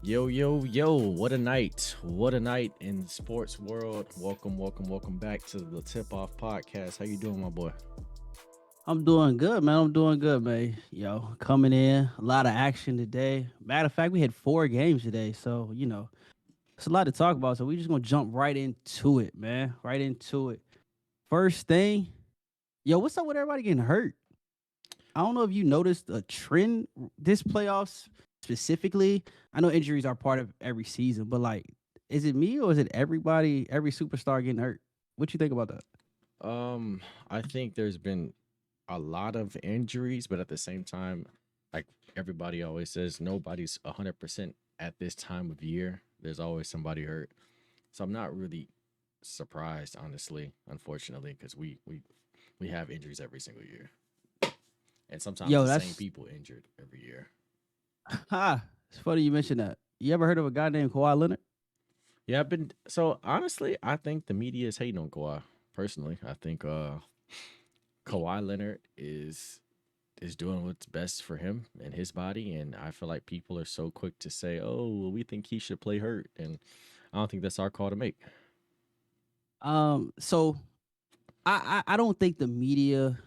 Yo, yo, yo, what a night. What a night in the sports world. Welcome back to the Tip Off Podcast. How you doing, my boy? I'm doing good, man. I'm doing good, man. Yo, coming in, a lot of action today. Matter of fact, we had 4 games today, so it's a lot to talk about. So we just gonna jump right into it, man. Right into it. First thing, yo, what's up with everybody getting hurt? I don't know if you noticed a trend this playoffs specifically. I know injuries are part of every season, but like, is it me or is it everybody, every superstar getting hurt? What you think about that? I think there's been a lot of injuries, but at the same time, like everybody always says, nobody's 100% at this time of year. There's always somebody hurt. So I'm not really surprised, honestly, unfortunately, because we have injuries every single year. And sometimes Yo, the same that's people injured every year. it's funny you mentioned that. You ever heard of a guy named Kawhi Leonard? Yeah, I've been so honestly, I think the media is hating on Kawhi. Personally, I think Kawhi Leonard is doing what's best for him and his body, and I feel like people are so quick to say, "Oh, well, we think he should play hurt," and I don't think that's our call to make. So I don't think the media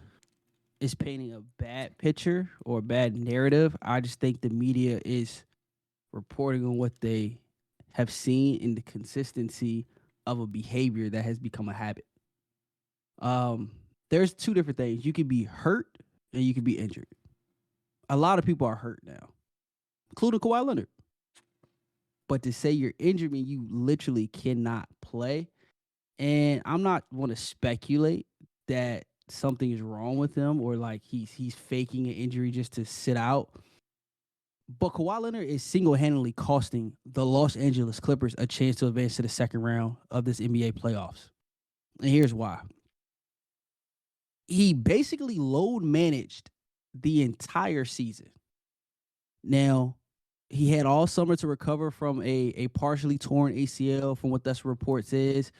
is painting a bad picture or a bad narrative. I just think the media is reporting on what they have seen in the consistency of a behavior that has become a habit. There's two different things. You could be hurt and you could be injured. A lot of people are hurt now, including Kawhi Leonard. But to say you're injured means you literally cannot play. And I'm not want to speculate that something is wrong with him or like he's faking an injury just to sit out. But Kawhi Leonard is single-handedly costing the Los Angeles Clippers a chance to advance to the second round of this NBA playoffs. And here's why. He basically load managed the entire season. Now, he had all summer to recover from a partially torn ACL, from what this reports is.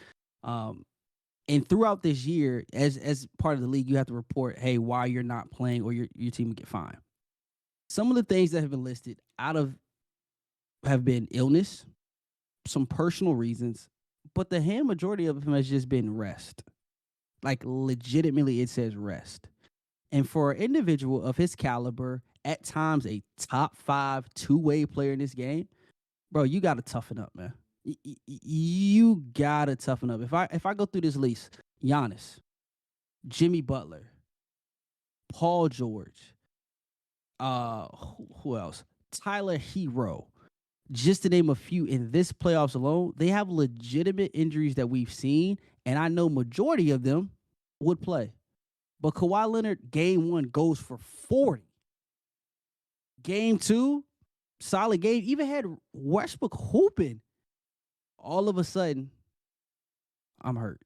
And throughout this year, as part of the league, you have to report, hey, why you're not playing or your team will get fined. Some of the things that have been listed out of have been illness, some personal reasons, but the hand majority of them has just been rest. Like legitimately, it says rest. And for an individual of his caliber, at times a top 5 two-way player in this game, bro, you got to toughen up, man. You got to toughen up. If I go through this list, Giannis, Jimmy Butler, Paul George, who else? Tyler Hero, just to name a few in this playoffs alone, they have legitimate injuries that we've seen, and I know majority of them would play. But Kawhi Leonard, game 1 goes for 40. Game 2, solid game. Even had Westbrook hooping. All of a sudden, I'm hurt.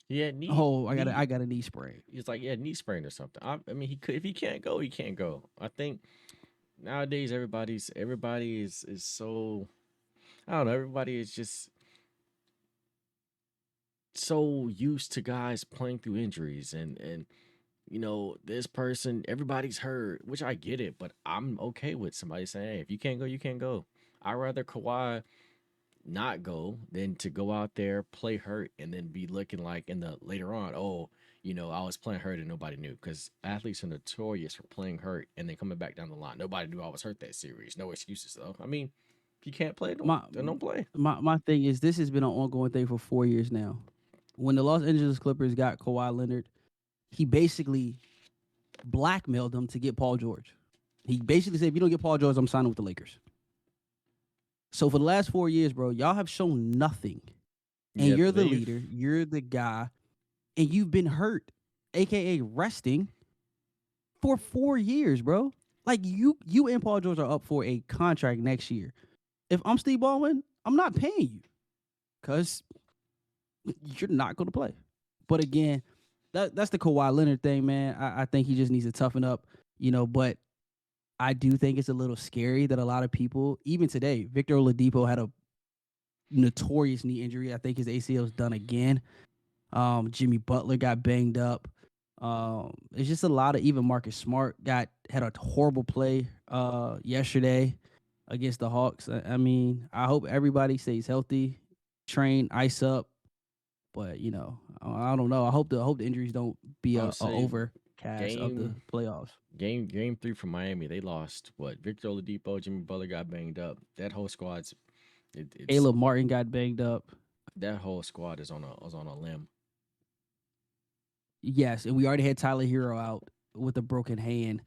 Yeah, knee Oh, I knee. got a knee sprain. It's like knee sprain or something. I mean, he could if he can't go, he can't go. I think nowadays everybody is so I don't know. Everybody is just so used to guys playing through injuries and this person everybody's hurt, which I get it, but I'm okay with somebody saying, hey, if you can't go, you can't go. I'd rather Kawhi not go than to go out there play hurt and then be looking like in the later on, oh, I was playing hurt and nobody knew, because athletes are notorious for playing hurt and then coming back down the line. Nobody knew I was hurt that series. No excuses though. I mean, if you can't play, My don't play. my thing is, this has been an ongoing thing for 4 years now. When the Los Angeles Clippers got Kawhi Leonard, he basically blackmailed them to get Paul George. He basically said, if you don't get Paul George, I'm signing with the Lakers. So for the last 4 years, bro, y'all have shown nothing. And Yeah, you're the they've leader, you're the guy, and you've been hurt, aka resting, for 4 years, bro. Like you and Paul George are up for a contract next year. If I'm Steve Ballmer, I'm not paying you because you're not going to play. But again, that's the Kawhi Leonard thing, man. I think he just needs to toughen up, but I do think it's a little scary that a lot of people, even today, Victor Oladipo had a notorious knee injury. I think his ACL is done again. Jimmy Butler got banged up. It's just a lot of, even Marcus Smart had a horrible play yesterday. against the Hawks. I mean, I hope everybody stays healthy, train, ice up. But I don't know. I hope the injuries don't be I a would say overcast of the game playoffs. game 3 for Miami. They lost. What? Victor Oladipo, Jimmy Butler got banged up. That whole squad's it's Caleb Martin got banged up. that whole squad is on a limb. Yes, and we already had Tyler Hero out with a broken hand.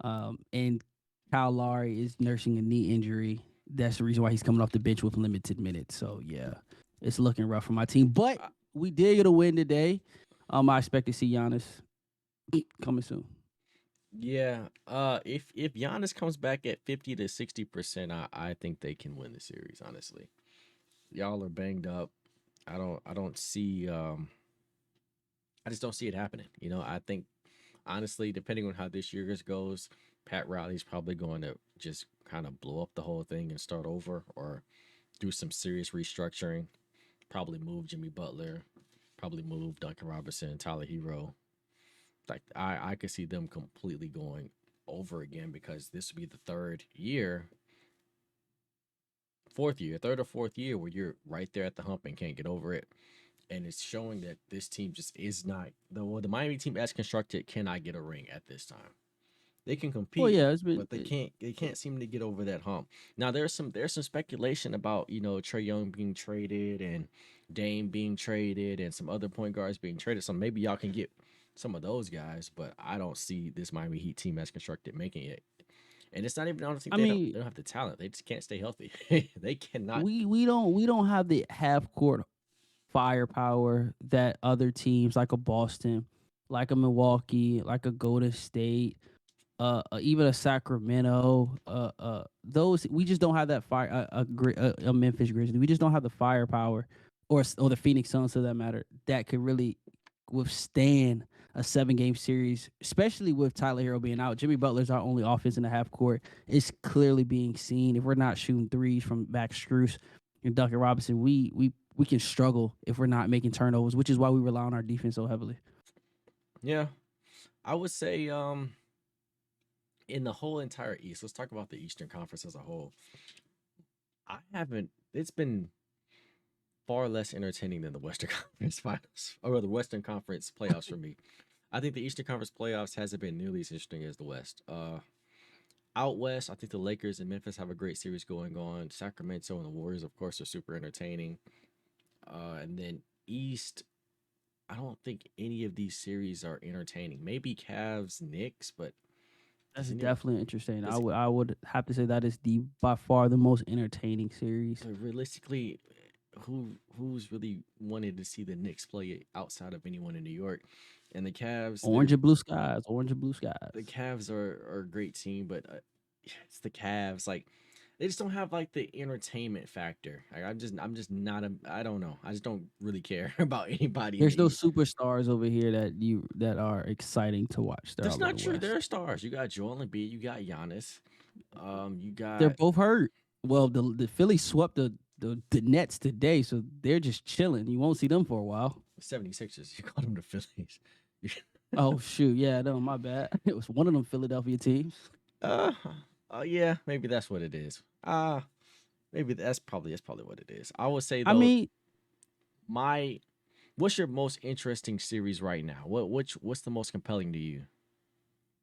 And Kyle Lowry is nursing a knee injury. That's the reason why he's coming off the bench with limited minutes. So yeah, it's looking rough for my team. But Uh, we did get a win today. I expect to see Giannis coming soon. Yeah. If Giannis comes back at 50 to 60%, I think they can win the series, honestly. Y'all are banged up. I don't see I just don't see it happening. I think honestly, depending on how this year goes, Pat Riley's probably going to just kind of blow up the whole thing and start over or do some serious restructuring. Probably move Jimmy Butler, probably move Duncan Robinson, Tyler Hero. Like I could see them completely going over again because this would be the third or fourth year where you're right there at the hump and can't get over it. And it's showing that this team just is not the Miami team as constructed cannot get a ring at this time. They can Well, compete, yeah, it's been but they can't seem to get over that hump. Now there's some speculation about Trey Young being traded and Dame being traded and some other point guards being traded. So maybe y'all can get some of those guys, but I don't see this Miami Heat team as constructed making it. And it's not even I don't think I they don't mean, have the talent. They just can't stay healthy. They cannot. we don't have the half court firepower that other teams like a Boston, like a Milwaukee, like a Golden State, even a Sacramento, those we just don't have that fire. A Memphis Grizzlies, we just don't have the firepower, or the Phoenix Suns, for that matter, that could really withstand a 7 game series, especially with Tyler Hero being out. Jimmy Butler's our only offense in the half court. It's clearly being seen. If we're not shooting threes from Max Strus and Duncan Robinson, we can struggle if we're not making turnovers, which is why we rely on our defense so heavily. Yeah, I would say in the whole entire East. Let's talk about the Eastern Conference as a whole. I haven't. It's been far less entertaining than the Western Conference Finals or the Western Conference playoffs for me. I think the Eastern Conference playoffs hasn't been nearly as interesting as the West. Out west, I think the Lakers and Memphis have a great series going on. Sacramento and the Warriors, of course, are super entertaining. And then East, I don't think any of these series are entertaining. Maybe Cavs, Knicks, but That's does any definitely interesting. I does would I would have to say that is the by far the most entertaining series. but realistically, who's really wanted to see the Knicks play outside of anyone in New York? And the Cavs, Orange and blue skies, orange and blue the skies. Cavs are a great team, but it's the Cavs. Like they just don't have like the entertainment factor. Like I'm just not a I don't know. I just don't really care about anybody in the There's no East. superstars over here that are exciting to watch. They're That's all over not the true. There West. are stars. You got Joel Embiid. You got Giannis. You They're got both hurt. Well, the Phillies swept the Nets today, so they're just chilling. You won't see them for a while. 76ers. You call them the Phillies. Oh shoot, yeah, no, my bad. It was one of them Philadelphia teams. uh, yeah, maybe that's what it is. Maybe that's probably what it is. I would say I though, mean, my what's your most interesting series right now? What's the most compelling to you?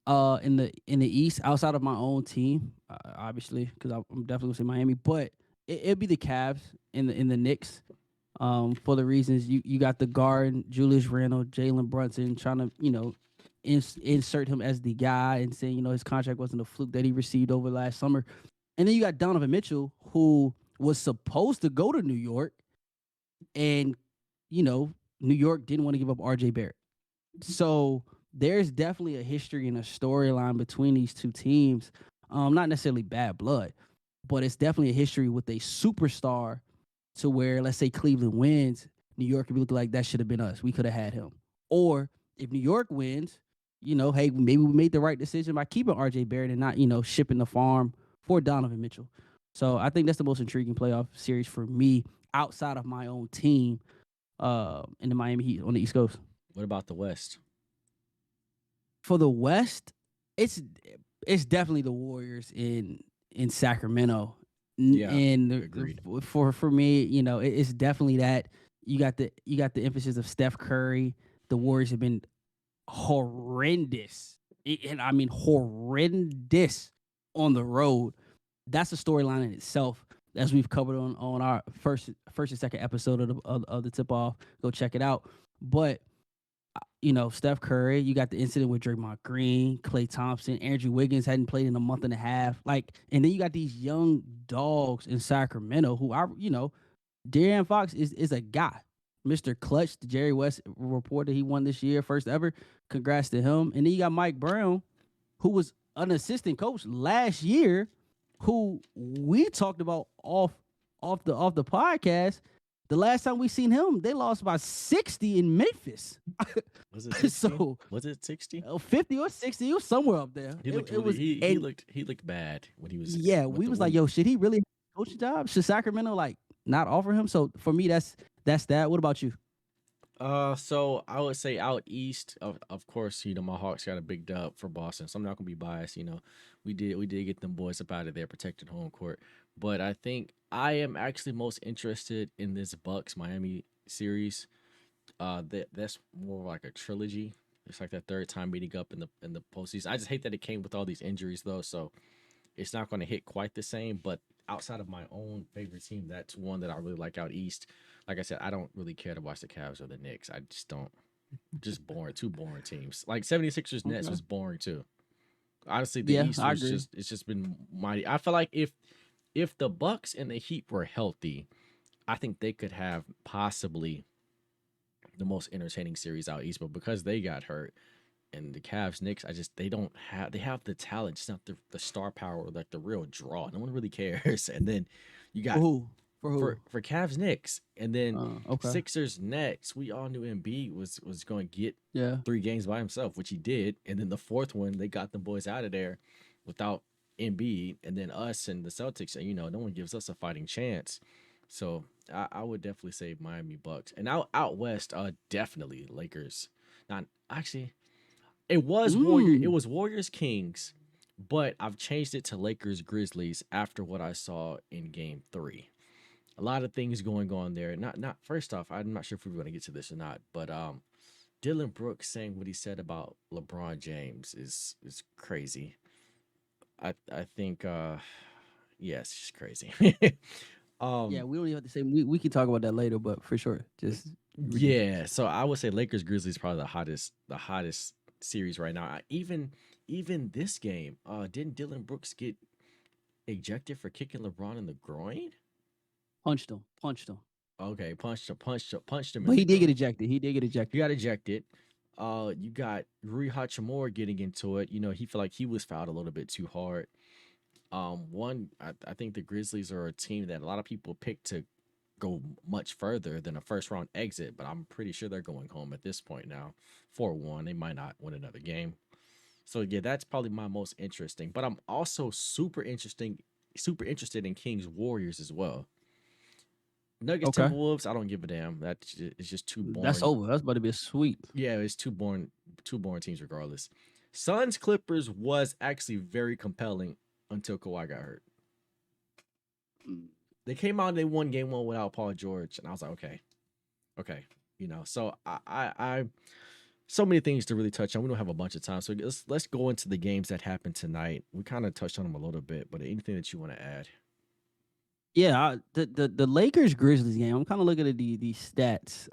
in the East, outside of my own team, obviously, because I'm definitely gonna say Miami, but it'd be the Cavs in the Knicks. For the reasons you got the guard Julius Randle, Jalen Brunson trying to insert him as the guy and saying his contract wasn't a fluke that he received over last summer, and then you got Donovan Mitchell who was supposed to go to New York, and New York didn't want to give up R.J. Barrett. So there's definitely a history and a storyline between these two teams. Not necessarily bad blood, but it's definitely a history with a superstar to where, let's say Cleveland wins, New York could be looking like that should have been us. We could have had him. Or if New York wins, hey, maybe we made the right decision by keeping RJ Barrett and not, shipping the farm for Donovan Mitchell. So I think that's the most intriguing playoff series for me outside of my own team in the Miami Heat on the East Coast. What about the West? For the West, it's it's definitely the Warriors in Sacramento. Yeah, And agreed. for me, it's definitely that you got the emphasis of Steph Curry. The Warriors have been horrendous, and I mean horrendous on the road. That's a storyline in itself, as we've covered on our first and second episode of the tip off. Go check it out. But Steph Curry, you got the incident with Draymond Green, Klay Thompson, Andrew Wiggins hadn't played in a month and a half. And then you got these young dogs in Sacramento who De'Aaron Fox is a guy. Mr. Clutch, the Jerry West reported he won this year, first ever. Congrats to him. And then you got Mike Brown, who was an assistant coach last year, who we talked about off the podcast. The last time we seen him, they lost by 60 in Memphis. Was it 60? So was it 60? 50 or 60, he was somewhere up there. He looked he looked bad when he was. Yeah, we was like, yo, should he really have a coaching job? Should Sacramento not offer him? So for me, that's that. What about you? So I would say out east, of course, my Hawks got a big dub for Boston, so I'm not gonna be biased. We did get them boys up out of their protected home court, but I think I am actually most interested in this Bucks Miami series. That's more like a trilogy. It's like that third time meeting up in the postseason. I just hate that it came with all these injuries though, so it's not going to hit quite the same. But outside of my own favorite team, that's one that I really like out east. Like I said, I don't really care to watch the Cavs or the Knicks. I just don't. Just boring, two boring teams. Like 76ers Nets Okay. was boring too. Honestly, the Yeah, East I was agree. it's just been mighty. I feel like if the Bucks and the Heat were healthy, I think they could have possibly the most entertaining series out east. But because they got hurt, and the Cavs Knicks, they have the talent, just not the star power, like the real draw. No one really cares. And then you For got who? For who? for Cavs Knicks, and then Okay. Sixers Nets. We all knew Embiid was going to get Yeah. 3 games by himself, which he did. And then the fourth one, they got them boys out of there without Embiid. And then us and the Celtics, no one gives us a fighting chance. So I would definitely say Miami Bucks, and out west, definitely Lakers. Not actually. It Mm. was Warriors Kings, but I've changed it to Lakers Grizzlies after what I saw in game 3. A lot of things going on there. Not first off, I'm not sure if we're going to get to this or not, but Dylan Brooks saying what he said about LeBron James is crazy. I think yes, it's crazy. Yeah, um we don't even have to say we can talk about that later, but for sure, just ridiculous. yeah, so I would say Lakers Grizzlies probably the hottest series right now. Even this game, didn't Dylan Brooks get ejected for kicking LeBron in the groin? Punched him. Okay, punched him in But the he did get groin. ejected. He did get He ejected. got ejected. You got Rui Hachimura getting into it. He felt like he was fouled a little bit too hard. I think the Grizzlies are a team that a lot of people pick to go much further than a first round exit, but I'm pretty sure they're going home at this point now. 4-1. They might not win another game. So yeah, that's probably my most interesting. But I'm also super interested in Kings Warriors as well. Nuggets Okay. Timberwolves, I don't give a damn. It's just too That's boring. over. That's about to be a sweep. Yeah, it's two boring teams regardless. Suns Clippers was actually very compelling until Kawhi got hurt. Mm. They came out and they won game 1 without Paul George, and I was like, okay. So I so many things to really touch on. We don't have a bunch of time, so let's go into the games that happened tonight. We kind of touched on them a little bit, but anything that you want to add? Yeah, the Lakers Grizzlies game. I'm kind of looking at the stats.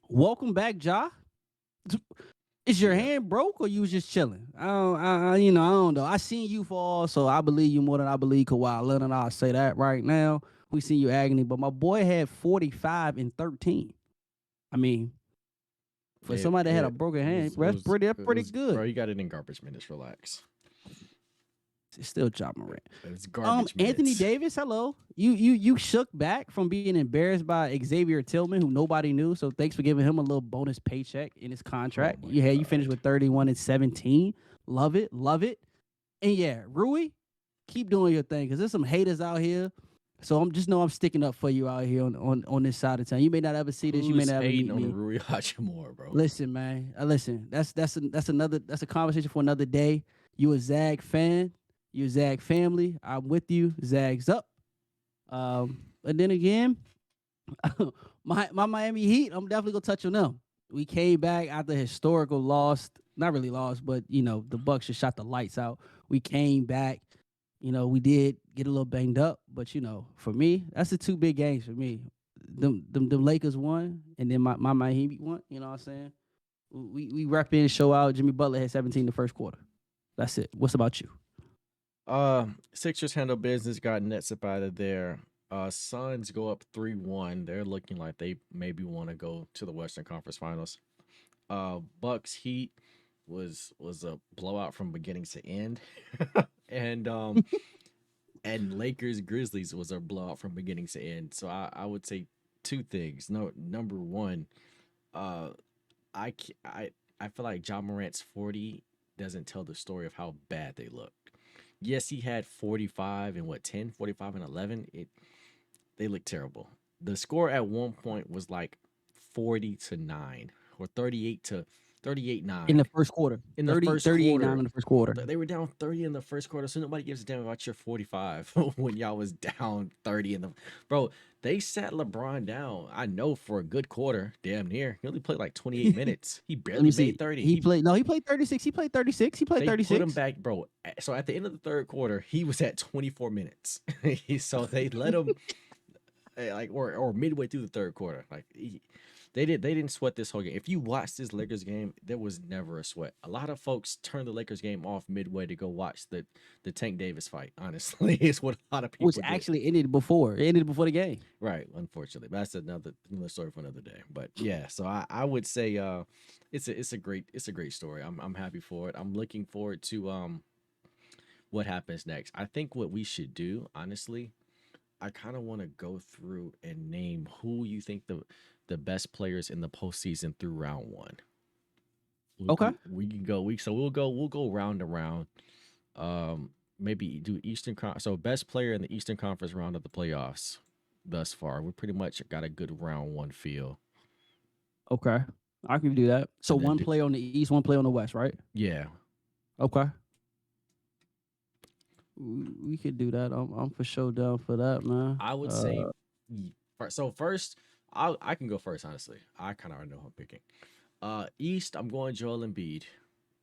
Welcome back, Ja. Is your Yeah. hand broke or you was just chilling? I don't know. I seen you fall, so I believe you more than I believe Kawhi Leonard. I'll say that right now. We seen you agony, but my boy had 45 and 13. I mean, for somebody that had a broken hand, that's pretty good. Bro, you got it in garbage minutes. Relax. It's still Ja Morant. It's garbage Anthony minutes. Davis, hello. You shook back from being embarrassed by Xavier Tillman, who nobody knew. So thanks for giving him a little bonus paycheck in his contract. Oh my You finished God. with 31 and 17. Love it. And yeah, Rui, keep doing your thing because there's some haters out here. So I'm sticking up for you out here on this side of town. You may not ever see this. You may Who's not ever meet hating on me. Rui Hachimura, bro? Listen, man. Listen. That's a conversation for another day. You a Zag fan. You're Zag family. I'm with you. Zags up. And then again, my Miami Heat, I'm definitely gonna touch on them. We came back after historical loss, not really lost, but the Bucks just shot the lights out. We came back. We did get a little banged up, but for me, that's the two big games for me. Them Lakers won, and then my Miami won. You know what I'm saying? We rep in, show out. Jimmy Butler had 17 in the first quarter. That's it. What's about you? Sixers handle business, got Nets up out of there. Suns go up 3-1. They're looking like they maybe want to go to the Western Conference Finals. Bucks Heat was a blowout from beginning to end. and and Lakers Grizzlies was a blowout from beginning to end. So I would say two things. No, number one, uh I feel like John Morant's 40 doesn't tell the story of how bad they look. Yes, he had 45 and what 10, 45 and 11. They look terrible. The score at one point was like 40-9 or 38-9 In the first quarter, in the 30, first 38 9 quarter. in the first quarter. They were down 30 in the first quarter, so nobody gives a damn about your 45 when y'all was down 30 in the bro. They sat LeBron down. I know for a good quarter, damn near. He only played like 28 minutes. He Let barely me made see. 30. He played. No, he played 36. He played 36. He played They put him 36. back, bro. So at the end of the third quarter, he was at 24 minutes. So they let him like or midway through the third quarter. They didn't sweat this whole game. If you watch this Lakers game, there was never a sweat. A lot of folks turned the Lakers game off midway to go watch the Tank Davis fight. Honestly, is what a lot of Which people did. actually ended before. It ended before the game. Right, unfortunately, but that's another story for another day. But yeah, so I would say it's a great story. I'm happy for it. I'm looking forward to what happens next. I think what we should do, honestly, I kind of want to go through and name who you think the best players in the postseason through round one. Okay. We can go week, so we'll go round to round. Maybe do so best player in the Eastern Conference round of the playoffs thus far. We pretty much got a good round one feel, Okay. I can do that. So and then one do play on the East, one play on the West, right? yeah. Okay. We could do that. I'm for sure down for that, man. I would say so first. I can go first. Honestly, I kind of already know who I'm picking. East, I'm going Joel Embiid.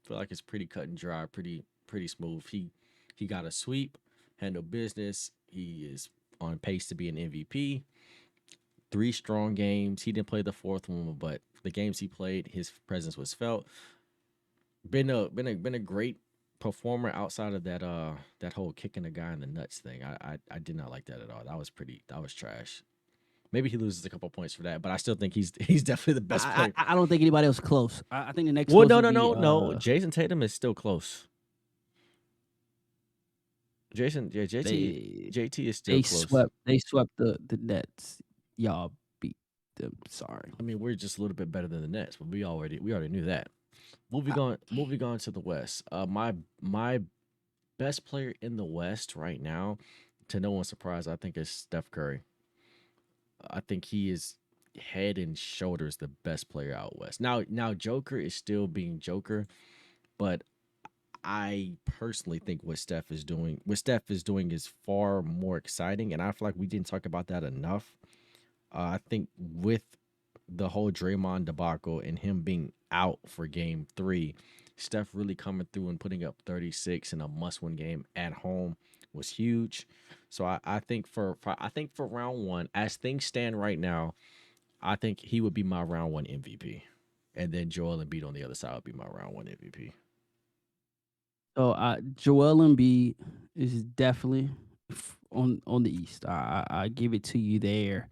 Feel like it's pretty cut and dry, pretty smooth. He got a sweep, handled business. He is on pace to be an MVP. Three strong games. He didn't play the fourth one, but the games he played, his presence was felt. Been a great performer outside of that whole kicking a guy in the nuts thing. I did not like that at all. That was trash. Maybe he loses a couple points for that, but I still think he's definitely the best I, player. I don't think anybody else close. I think the next Well, close no, would no, be no, no. Jason Tatum is still close. JT, they JT is still they close. swept the Nets. Y'all beat them. Sorry. I mean, we're just a little bit better than the Nets, but we already knew that. I, Moving on to the West. My best player in the West right now, to no one's surprise, I think is Steph Curry. I think he is head and shoulders the best player out west. Now Joker is still being Joker, but I personally think what Steph is doing is far more exciting, and I feel like we didn't talk about that enough. I think with the whole Draymond debacle and him being out for Game 3, Steph really coming through and putting up 36 in a must-win game at home was huge. So I think for round one, as things stand right now, I think he would be my round one MVP, and then Joel Embiid on the other side would be my round one MVP. so Joel Embiid is definitely on the East. I give it to you there.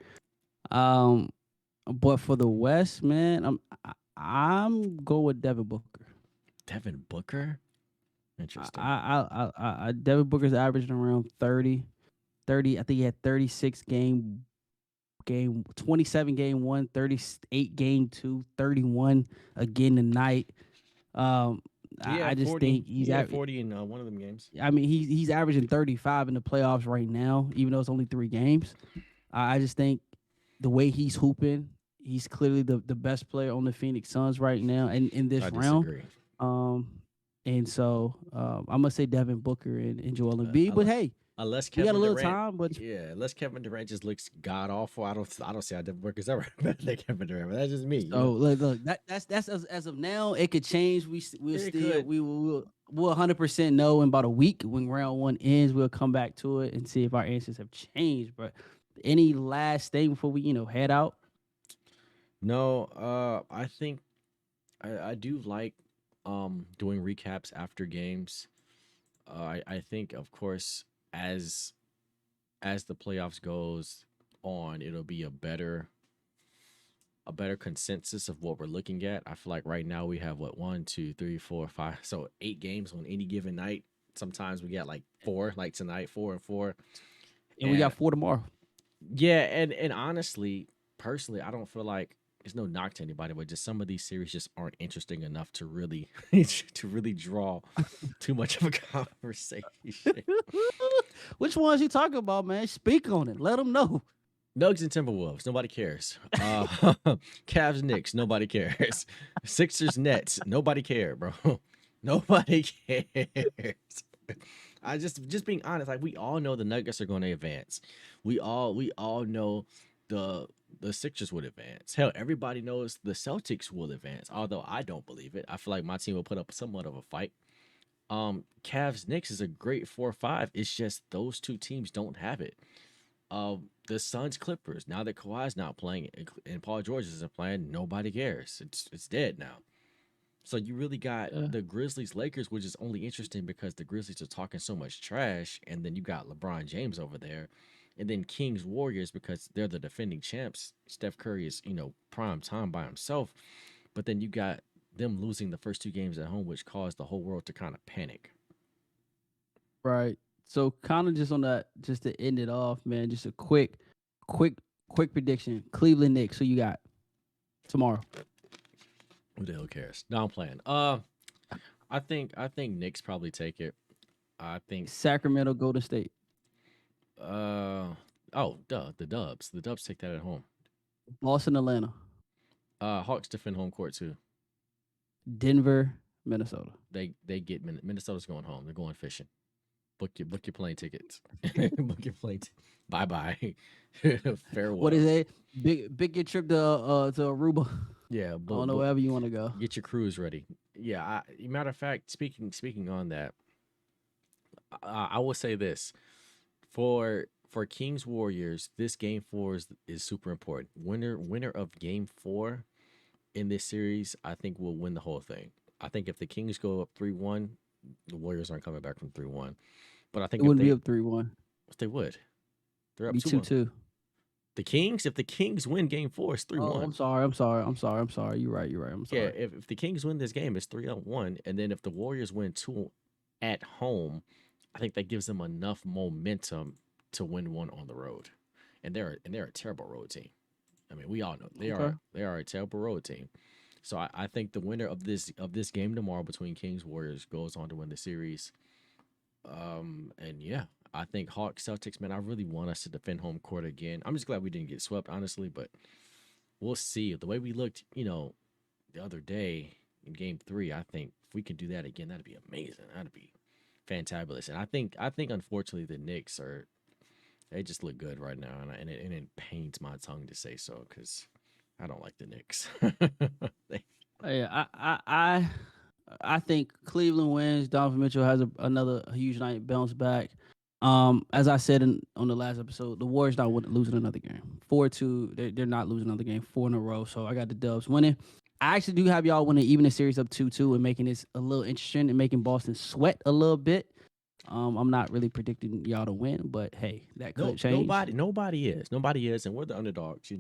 Um, but for the West, man, I'm going with Devin Booker. Devin Booker, I interesting. Devin Booker's averaging around 30. 30. I think he had 36 game 27 game one, 38 game two, 31 again tonight. Um, He I had just 40. think He had 40 in one of them games. I mean, he's averaging 35 in the playoffs right now, even though it's only 3 games. I just think the way he's hooping, he's clearly the best player on the Phoenix Suns right now, and in this I round. disagree. Um, And so I'm gonna say Devin Booker and Joel Uh, Embiid. But unless, hey, unless we got a Kevin little Durant, time. But yeah, unless Kevin Durant just looks god awful. I don't see how Devin Booker's ever better than Kevin Durant. But that's just me, you know. so look, that's as of now. It could change. We'll It still could. we'll 100% know in about a week when round one ends. We'll come back to it and see if our answers have changed. But any last thing before we head out? No, I think I do like doing recaps after games. I think of course as as the playoffs goes on, it'll be a better consensus of what we're looking at. I feel like right now we have what 1, 2, 3, 4, 5, so 8 games on any given night. Sometimes we get like four, like tonight, 4 and 4. And we got And 4 tomorrow. yeah, and honestly, personally, I don't feel like it's no knock to anybody, but just some of these series just aren't interesting enough to really to really draw too much of a conversation. Which ones you talking about, man? Speak on it. Let them know. Nugs and Timberwolves, nobody cares. Cavs Knicks, nobody cares. Sixers Nets, nobody cared, bro. Nobody cares. I just being honest, like we all know the Nuggets are going to advance. We all know the the Sixers would advance. Hell, everybody knows the Celtics will advance. Although I don't believe it. I feel like my team will put up somewhat of a fight. Cavs Knicks is a great 4-5. It's just those two teams don't have it. The Suns Clippers. Now that Kawhi's not playing and Paul George isn't playing, nobody cares. It's dead now. So you really got Uh, the Grizzlies Lakers, which is only interesting because the Grizzlies are talking so much trash, and then you got LeBron James over there, and then Kings Warriors because they're the defending champs. Steph Curry is prime time by himself, but then you got them losing the first 2 games at home, which caused the whole world to kind of panic. right. So kind of just on that, just to end it off, man. Just a quick, quick prediction. Cleveland Knicks. Who you got tomorrow? Who the hell cares? No, I'm playing. I think Knicks probably take it. I think Sacramento, Golden State, uh oh duh the Dubs. The Dubs take that at home. Boston, Atlanta, Hawks defend home court too. Denver, Minnesota. They get Minnesota's going home. They're going fishing. Book your plane tickets. Book your plane. Bye bye. What Farewell. is it? Big get trip to Aruba. Yeah, I don't know book wherever you want to go. get your crews ready. Yeah, matter of fact, speaking on that, I will say this for Kings Warriors, this game 4 is super important. Winner of game 4 in this series, I think will win the whole thing. I think if the Kings go up 3-1, the Warriors aren't coming back from 3-1. But I It think wouldn't be up 3-1. if they would, they're up Be 2-1. 2-2. The Kings, if the Kings win game 4, it's three Oh, one. I'm sorry. I'm sorry. I'm sorry. I'm sorry. You're right. You're right. I'm Yeah, sorry. if the Kings win this game, it's 3-1. And then if the Warriors win 2 at home, I think that gives them enough momentum to win one on the road. And they're a terrible road team. I mean, we all know Okay. they are a terrible road team. So I think the winner of this game tomorrow between Kings Warriors goes on to win the series. And yeah, I think Hawks Celtics, man, I really want us to defend home court again. I'm just glad we didn't get swept, honestly, but we'll see. The way we looked, the other day in game 3, I think if we can do that again, that'd be amazing. That'd be fantabulous. And I think unfortunately the Knicks are they just look good right now, and it pains my tongue to say so because I don't like the Knicks. They- Yeah, I think Cleveland wins. Donovan Mitchell has another huge night, bounce back. As I said on the last episode, the Warriors not losing another game. 4-2, they're not losing another game 4 in a row. So I got the Dubs winning. I actually do have y'all winning even the series up 2-2 and making this a little interesting and making Boston sweat a little bit. I'm not really predicting y'all to win, but hey, that could no, change. nobody is, and we're the underdogs.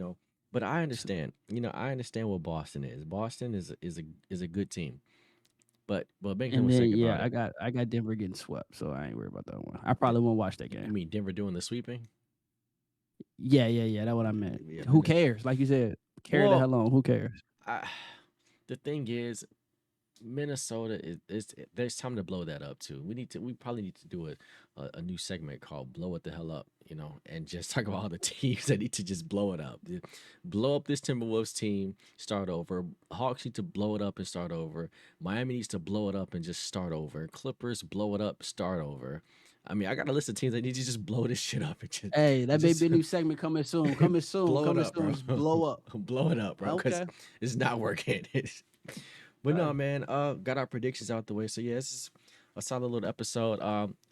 But I understand, I understand what Boston is. Boston is a good team, but make no And then mistake about yeah, it. I got Denver getting swept, so I ain't worried about that one. I probably won't watch that You game. mean Denver doing the sweeping? Yeah. That's what I meant. Yeah, Who cares? Like you said, carry the well, hell on. Who cares? I, the thing is, Minnesota there's time to blow that up too. We probably need to do a new segment called "Blow It the Hell Up," and just talk about all the teams that need to just blow it up. Blow up this Timberwolves team, start over. Hawks need to blow it up and start over. Miami needs to blow it up and just start over. Clippers blow it up, start over. I mean, I got a list of teams that need to just blow this shit up and just Hey, that may just be a new segment coming soon. Coming soon. blow it Coming up, soon. bro. Just blow up. Blow it up, bro, because Okay. it's not working. But no, Hey. man, got our predictions out the way. So yeah, this is a solid little episode.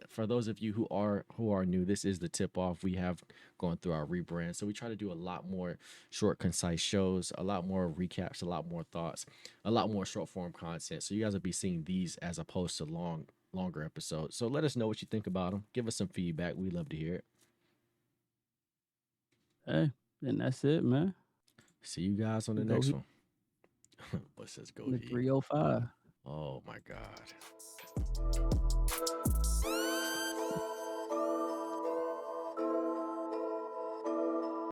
For those of you who are new, this is the tip off. We have gone through our rebrand, so we try to do a lot more short, concise shows, a lot more recaps, a lot more thoughts, a lot more short form content. So you guys will be seeing these as opposed to longer episodes. So let us know what you think about them. Give us some feedback. We love to hear it. Hey. And that's it, man. See you guys on the Go next Heat. one. What says go The Heat? 305. Oh my God.